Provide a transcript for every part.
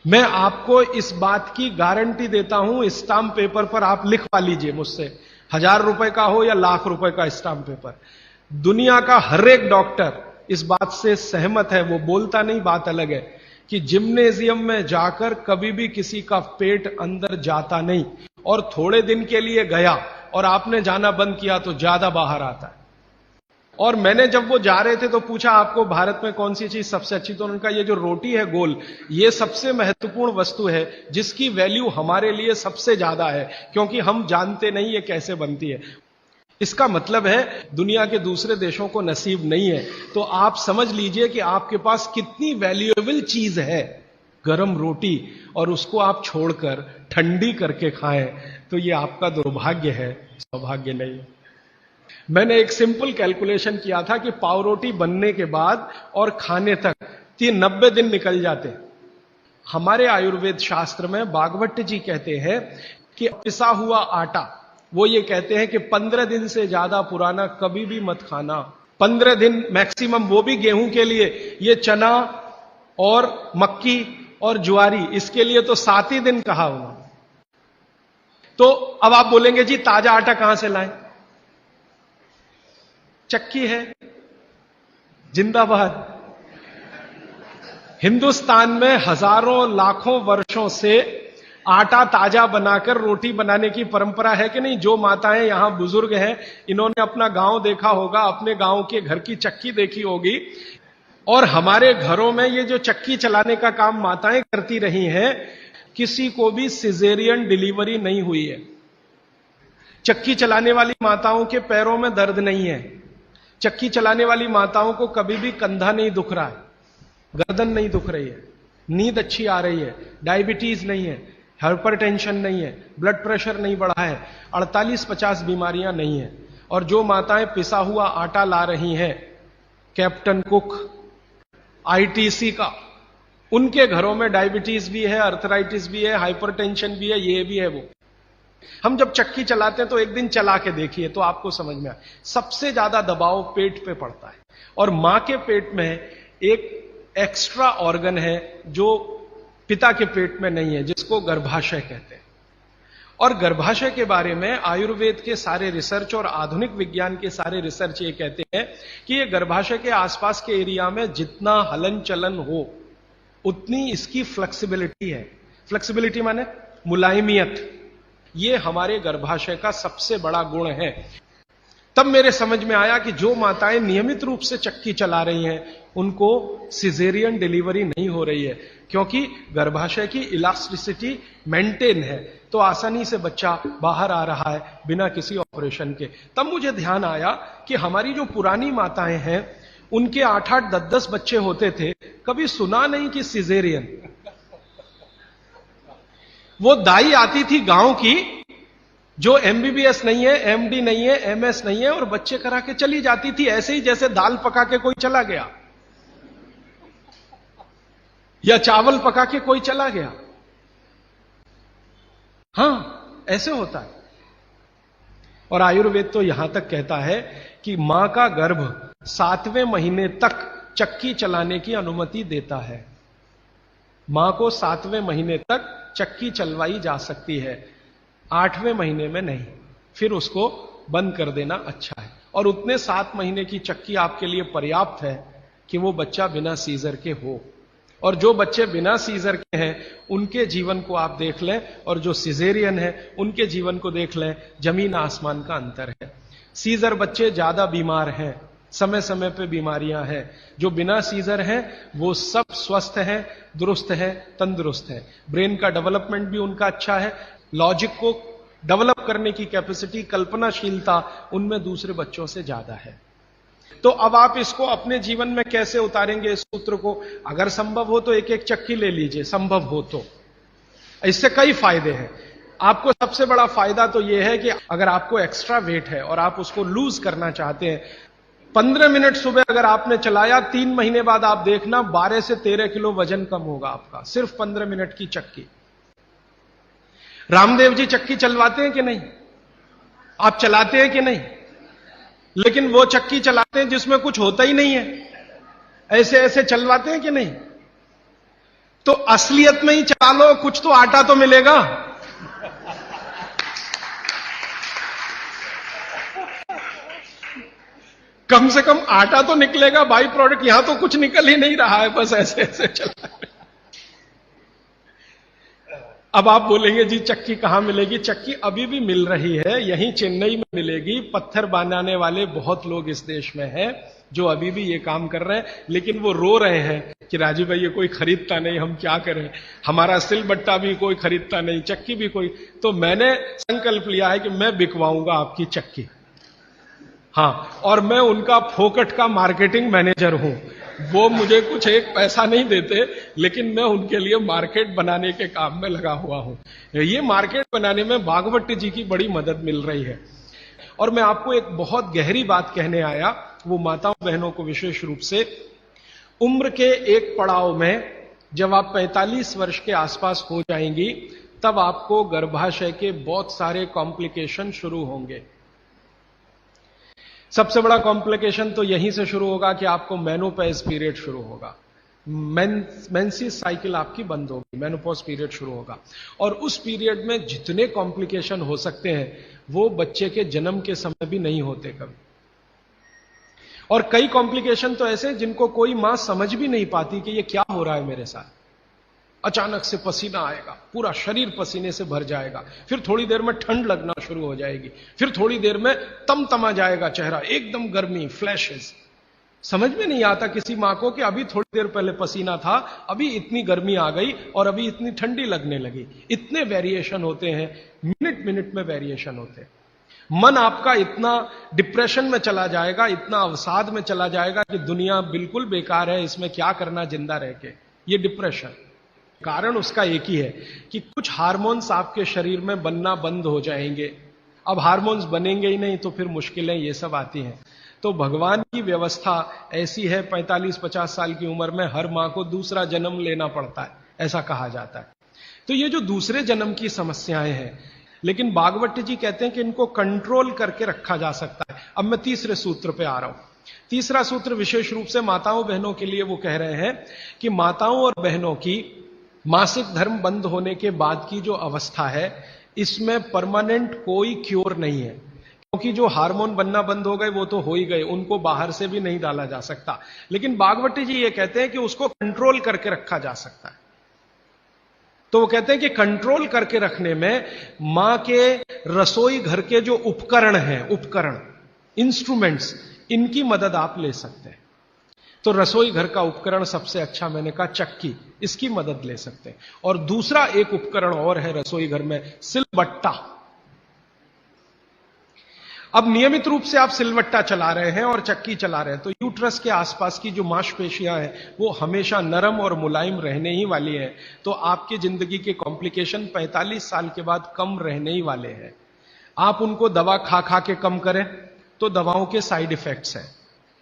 मैं आपको इस बात की गारंटी देता हूं, स्टाम्प पेपर पर आप लिखवा लीजिए मुझसे, 1000 रुपए का हो या लाख रुपए का स्टाम्प पेपर, दुनिया का हर एक डॉक्टर इस बात से सहमत है, वो बोलता नहीं, बात अलग है, कि जिम्नेजियम में जाकर कभी भी किसी का पेट अंदर जाता नहीं, और थोड़े दिन के लिए गया और आपने जाना बंद किया तो ज्यादा बाहर आता है। और मैंने जब वो जा रहे थे तो पूछा, आपको भारत में कौन सी चीज सबसे अच्छी, तो उन्होंने कहा ये जो रोटी है गोल, ये सबसे महत्वपूर्ण वस्तु है जिसकी वैल्यू हमारे लिए सबसे ज्यादा है, क्योंकि हम जानते नहीं ये कैसे बनती है। इसका मतलब है दुनिया के दूसरे देशों को नसीब नहीं है। तो आप समझ लीजिए कि आपके पास कितनी वैल्यूएबल चीज है गरम रोटी, और उसको आप छोड़कर ठंडी करके खाएं, तो ये आपका दुर्भाग्य है, सौभाग्य नहीं। मैंने एक सिंपल कैलकुलेशन किया था कि पाव रोटी बनने के बाद और खाने तक 90 दिन निकल जाते। हमारे आयुर्वेद शास्त्र में बागवट जी कहते हैं कि पिसा हुआ आटा, वो ये कहते हैं कि 15 दिन से ज्यादा पुराना कभी भी मत खाना, 15 दिन मैक्सिमम, वो भी गेहूं के लिए। ये चना और मक्की और ज्वारी, इसके लिए तो 7 ही दिन कहा उन्होंने। तो अब आप बोलेंगे जी ताजा आटा कहां से लाएं? चक्की है, जिंदाबाद। हिंदुस्तान में हजारों लाखों वर्षों से आटा ताजा बनाकर रोटी बनाने की परंपरा है कि नहीं? जो माताएं यहां बुजुर्ग हैं, इन्होंने अपना गांव देखा होगा, अपने गांव के घर की चक्की देखी होगी, और हमारे घरों में ये जो चक्की चलाने का काम माताएं करती रही हैं, किसी को भी सिजेरियन डिलीवरी नहीं हुई है। चक्की चलाने वाली माताओं के पैरों में दर्द नहीं है, चक्की चलाने वाली माताओं को कभी भी कंधा नहीं दुख रहा है, गर्दन नहीं दुख रही है, नींद अच्छी आ रही है, डायबिटीज नहीं है, हाइपरटेंशन नहीं है, ब्लड प्रेशर नहीं बढ़ा है, 48-50 बीमारियां नहीं है। और जो माताएं पिसा हुआ आटा ला रही हैं, कैप्टन कुक, आईटीसी का, उनके घरों में डायबिटीज भी है, अर्थराइटिस भी है, हाइपरटेंशन भी है, ये भी है वो। हम जब चक्की चलाते हैं तो एक दिन चला के देखिए तो आपको समझ में आए, सबसे ज्यादा दबाव पेट पे पड़ता है। और मां के पेट में एक एक्स्ट्रा ऑर्गन है जो पिता के पेट में नहीं है, जिसको गर्भाशय कहते हैं। और गर्भाशय के बारे में आयुर्वेद के सारे रिसर्च और आधुनिक विज्ञान के सारे रिसर्च ये कहते हैं कि ये गर्भाशय के आसपास के एरिया में जितना हलन चलन हो उतनी इसकी फ्लेक्सिबिलिटी है। फ्लेक्सिबिलिटी माने मुलायमियत, ये हमारे गर्भाशय का सबसे बड़ा गुण है। तब मेरे समझ में आया कि जो माताएं नियमित रूप से चक्की चला रही हैं उनको सिजेरियन डिलीवरी नहीं हो रही है, क्योंकि गर्भाशय की इलास्टिसिटी मेंटेन है, तो आसानी से बच्चा बाहर आ रहा है बिना किसी ऑपरेशन के। तब मुझे ध्यान आया कि हमारी जो पुरानी माताएं हैं उनके 8-8, 10-10 बच्चे होते थे, कभी सुना नहीं कि सिजेरियन। वो दाई आती थी गांव की, जो एमबीबीएस नहीं है, एमडी नहीं है, एमएस नहीं है, और बच्चे करा के चली जाती थी, ऐसे ही जैसे दाल पका के कोई चला गया या चावल पका के कोई चला गया। हां, ऐसे होता है। और आयुर्वेद तो यहां तक कहता है कि मां का गर्भ 7वें महीने तक चक्की चलाने की अनुमति देता है। मां को 7वें महीने तक चक्की चलवाई जा सकती है, 8वें महीने में नहीं, फिर उसको बंद कर देना अच्छा है। और उतने 7 महीने की चक्की आपके लिए पर्याप्त है कि वो बच्चा बिना सीजर के हो। और जो बच्चे बिना सीजर के हैं उनके जीवन को आप देख लें, और जो सिजेरियन है उनके जीवन को देख लें, जमीन आसमान का अंतर है। सीजर बच्चे ज्यादा बीमार हैं, समय समय पे बीमारियां हैं। जो बिना सीजर हैं वो सब स्वस्थ हैं, दुरुस्त हैं, तंदुरुस्त हैं। ब्रेन का डेवलपमेंट भी उनका अच्छा है, लॉजिक को डेवलप करने की कैपेसिटी, कल्पनाशीलता उनमें दूसरे बच्चों से ज्यादा है। तो अब आप इसको अपने जीवन में कैसे उतारेंगे इस सूत्र को? अगर संभव हो तो एक एक चक्की ले लीजिए, संभव हो तो। इससे कई फायदे हैं। आपको सबसे बड़ा फायदा तो यह है कि अगर आपको एक्स्ट्रा वेट है और आप उसको लूज करना चाहते हैं, 15 मिनट सुबह अगर आपने चलाया, 3 महीने बाद आप देखना 12 से 13 किलो वजन कम होगा आपका, सिर्फ 15 मिनट की चक्की। रामदेव जी चक्की चलवाते हैं कि नहीं? आप चलाते हैं कि नहीं? लेकिन वो चक्की चलाते हैं जिसमें कुछ होता ही नहीं है, ऐसे ऐसे चलवाते हैं कि नहीं? तो असलियत में ही चला लो, कुछ तो आटा तो मिलेगा। कम से कम आटा तो निकलेगा, बाई प्रोडक्ट। यहां तो कुछ निकल ही नहीं रहा है, बस ऐसे ऐसे चला है। अब आप बोलेंगे जी चक्की कहां मिलेगी? चक्की अभी भी मिल रही है, यहीं चेन्नई में मिलेगी। पत्थर बनाने वाले बहुत लोग इस देश में हैं जो अभी भी ये काम कर रहे हैं, लेकिन वो रो रहे हैं कि राजीव भाई ये कोई खरीदता नहीं, हम क्या करें, हमारा सिलबट्टा भी कोई खरीदता नहीं, चक्की भी कोई। तो मैंने संकल्प लिया है कि मैं बिकवाऊंगा आपकी चक्की। हां, और मैं उनका फोकट का मार्केटिंग मैनेजर हूं। वो मुझे कुछ एक पैसा नहीं देते, लेकिन मैं उनके लिए मार्केट बनाने के काम में लगा हुआ हूं। ये मार्केट बनाने में भागवत जी की बड़ी मदद मिल रही है। और मैं आपको एक बहुत गहरी बात कहने आया, वो माताओं बहनों को विशेष रूप से, उम्र के एक पड़ाव में जब आप 45 वर्ष के आसपास हो जाएंगी, तब आपको गर्भाशय के बहुत सारे कॉम्प्लिकेशन शुरू होंगे। सबसे बड़ा कॉम्प्लिकेशन तो यहीं से शुरू होगा कि आपको मेनोपॉज पीरियड शुरू होगा, मेंसेस साइकिल आपकी बंद होगी, मेनोपॉज पीरियड शुरू होगा। और उस पीरियड में जितने कॉम्प्लिकेशन हो सकते हैं वो बच्चे के जन्म के समय भी नहीं होते कभी। और कई कॉम्प्लिकेशन तो ऐसे जिनको कोई मां समझ भी नहीं पाती कि ये क्या हो रहा है मेरे साथ। अचानक से पसीना आएगा, पूरा शरीर पसीने से भर जाएगा, फिर थोड़ी देर में ठंड लगना शुरू हो जाएगी, फिर थोड़ी देर में तमतमा जाएगा चेहरा, एकदम गर्मी, फ्लैशेस। समझ में नहीं आता किसी मां को कि अभी थोड़ी देर पहले पसीना था, अभी इतनी गर्मी आ गई और अभी इतनी ठंडी लगने लगी। इतने वेरिएशन होते हैं, मिनट मिनट में वेरिएशन होते हैं। मन आपका इतना डिप्रेशन में चला जाएगा, इतना अवसाद में चला जाएगा कि दुनिया बिल्कुल बेकार है, इसमें क्या करना जिंदा रह के। ये डिप्रेशन, कारण उसका एक ही है कि कुछ हार्मोन्स आपके शरीर में बनना बंद हो जाएंगे। अब हार्मोन्स बनेंगे ही नहीं तो फिर मुश्किलें ये सब आती हैं। तो भगवान की व्यवस्था ऐसी है, 45-50 साल की उम्र में हर मां को दूसरा जन्म लेना पड़ता है, ऐसा कहा जाता है। तो ये जो दूसरे जन्म की समस्याएं हैं, लेकिन भागवत जी कहते हैं कि इनको कंट्रोल करके रखा जा सकता है। अब मैं तीसरे सूत्र पे आ रहा हूं। तीसरा सूत्र विशेष रूप से माताओं बहनों के लिए वो कह रहे हैं कि माताओं और बहनों की मासिक धर्म बंद होने के बाद की जो अवस्था है, इसमें परमानेंट कोई क्योर नहीं है, क्योंकि जो हार्मोन बनना बंद हो गए वो तो हो ही गए, उनको बाहर से भी नहीं डाला जा सकता। लेकिन भागवत जी ये कहते हैं कि उसको कंट्रोल करके रखा जा सकता है। तो वो कहते हैं कि कंट्रोल करके रखने में मां के रसोई घर के जो उपकरण हैं, उपकरण, इंस्ट्रूमेंट्स, इनकी मदद आप ले सकते हैं। तो रसोई घर का उपकरण सबसे अच्छा मैंने कहा चक्की, इसकी मदद ले सकते हैं। और दूसरा एक उपकरण और है रसोई घर में, सिलबट्टा। अब नियमित रूप से आप सिलबट्टा चला रहे हैं और चक्की चला रहे हैं तो यूट्रस के आसपास की जो मांसपेशियां हैं वो हमेशा नरम और मुलायम रहने ही वाली हैं। तो आपकी जिंदगी के कॉम्प्लिकेशन 45 साल के बाद कम रहने ही वाले हैं। आप उनको दवा खा खा के कम करें तो दवाओं के साइड इफेक्ट्स हैं।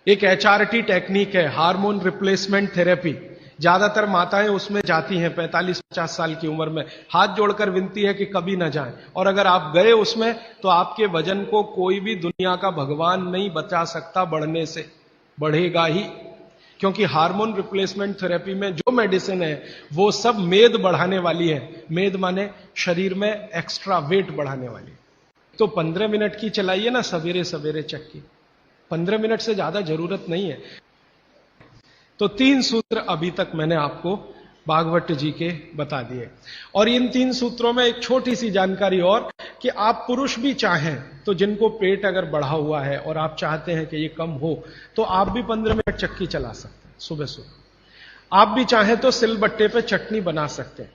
एक HRT टेक्निक है, हार्मोन रिप्लेसमेंट थेरेपी। ज्यादातर माताएं उसमें जाती हैं 45-50 साल की उम्र में, हाथ जोड़कर विनती है कि कभी ना जाएं। और अगर आप गए उसमें तो आपके वजन को कोई भी दुनिया का भगवान नहीं बचा सकता बढ़ने से, बढ़ेगा ही। क्योंकि हार्मोन रिप्लेसमेंट थेरेपी में जो मेडिसिन है वो सब मेद बढ़ाने वाली है। मेद माने शरीर में एक्स्ट्रा वेट बढ़ाने वाली। तो 15 मिनट की चलाइए ना सवेरे सवेरे चक्की, 15 मिनट से ज्यादा जरूरत नहीं है। तो 3 सूत्र अभी तक मैंने आपको भागवत जी के बता दिए। और इन 3 सूत्रों में एक छोटी सी जानकारी और, कि आप पुरुष भी चाहें तो जिनको पेट अगर बढ़ा हुआ है और आप चाहते हैं कि ये कम हो, तो आप भी 15 मिनट चक्की चला सकते हैं सुबह सुबह। आप भी चाहें तो सिलबट्टे पे चटनी बना सकते हैं।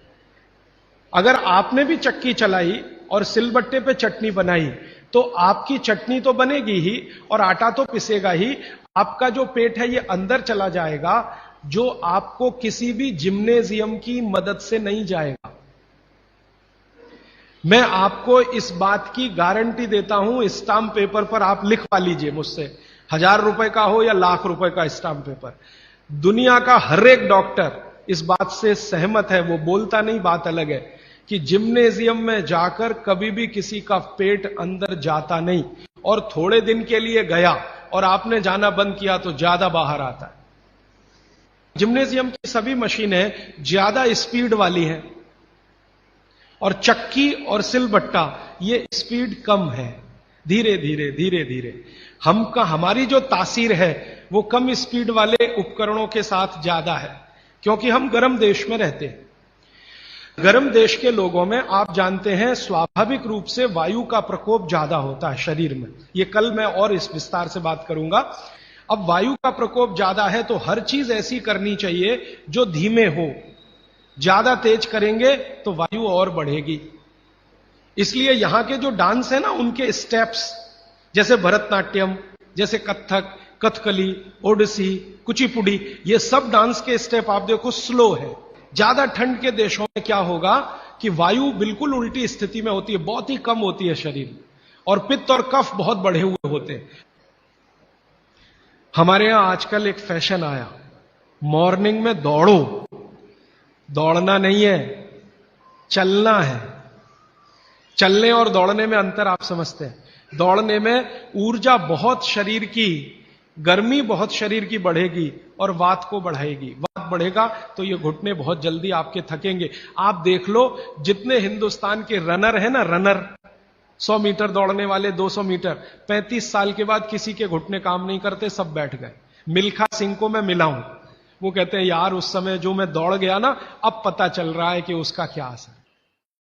अगर आपने भी चक्की चलाई और सिलबट्टे पे चटनी बनाई तो आपकी चटनी तो बनेगी ही और आटा तो पिसेगा ही। आपका जो पेट है ये अंदर चला जाएगा, जो आपको किसी भी जिम्नेजियम की मदद से नहीं जाएगा। मैं आपको इस बात की गारंटी देता हूं, स्टाम्प पेपर पर आप लिखवा लीजिए मुझसे, 1000 रुपए का हो या लाख रुपए का स्टाम्प पेपर। दुनिया का हर एक डॉक्टर इस बात से सहमत है, वो बोलता नहीं, बात अलग है, कि जिम्नेजियम में जाकर कभी भी किसी का पेट अंदर जाता नहीं। और थोड़े दिन के लिए गया और आपने जाना बंद किया तो ज्यादा बाहर आता है। जिम्नेजियम की सभी मशीनें ज्यादा स्पीड वाली हैं और चक्की और सिलबट्टा ये स्पीड कम है, धीरे धीरे धीरे धीरे। हमारी जो तासीर है वो कम स्पीड वाले उपकरणों के साथ ज्यादा है, क्योंकि हम गर्म देश में रहते हैं। गर्म देश के लोगों में आप जानते हैं स्वाभाविक रूप से वायु का प्रकोप ज्यादा होता है शरीर में। ये कल मैं और इस विस्तार से बात करूंगा। अब वायु का प्रकोप ज्यादा है तो हर चीज ऐसी करनी चाहिए जो धीमे हो। ज्यादा तेज करेंगे तो वायु और बढ़ेगी। इसलिए यहां के जो डांस है ना, उनके स्टेप्स, जैसे भरतनाट्यम, जैसे कथक, कथकली, ओडिसी, कुचिपुड़ी, ये सब डांस के स्टेप आप देखो स्लो है। ज्यादा ठंड के देशों में क्या होगा कि वायु बिल्कुल उल्टी स्थिति में होती है, बहुत ही कम होती है शरीर में, और पित्त और कफ बहुत बढ़े हुए होते हैं। हमारे यहां आजकल एक फैशन आया, मॉर्निंग में दौड़ो। दौड़ना नहीं है, चलना है। चलने और दौड़ने में अंतर आप समझते हैं। दौड़ने में ऊर्जा बहुत शरीर की, गर्मी बहुत शरीर की बढ़ेगी और वात को बढ़ाएगी। वात बढ़ेगा तो ये घुटने बहुत जल्दी आपके थकेंगे। आप देख लो, जितने हिंदुस्तान के रनर है ना, रनर 100 मीटर दौड़ने वाले, 200 मीटर, 35 साल के बाद किसी के घुटने काम नहीं करते, सब बैठ गए। मिल्खा सिंह को मैं मिला हूं, वो कहते हैं यार उस समय जो मैं दौड़ गया ना, अब पता चल रहा है कि उसका क्या असर।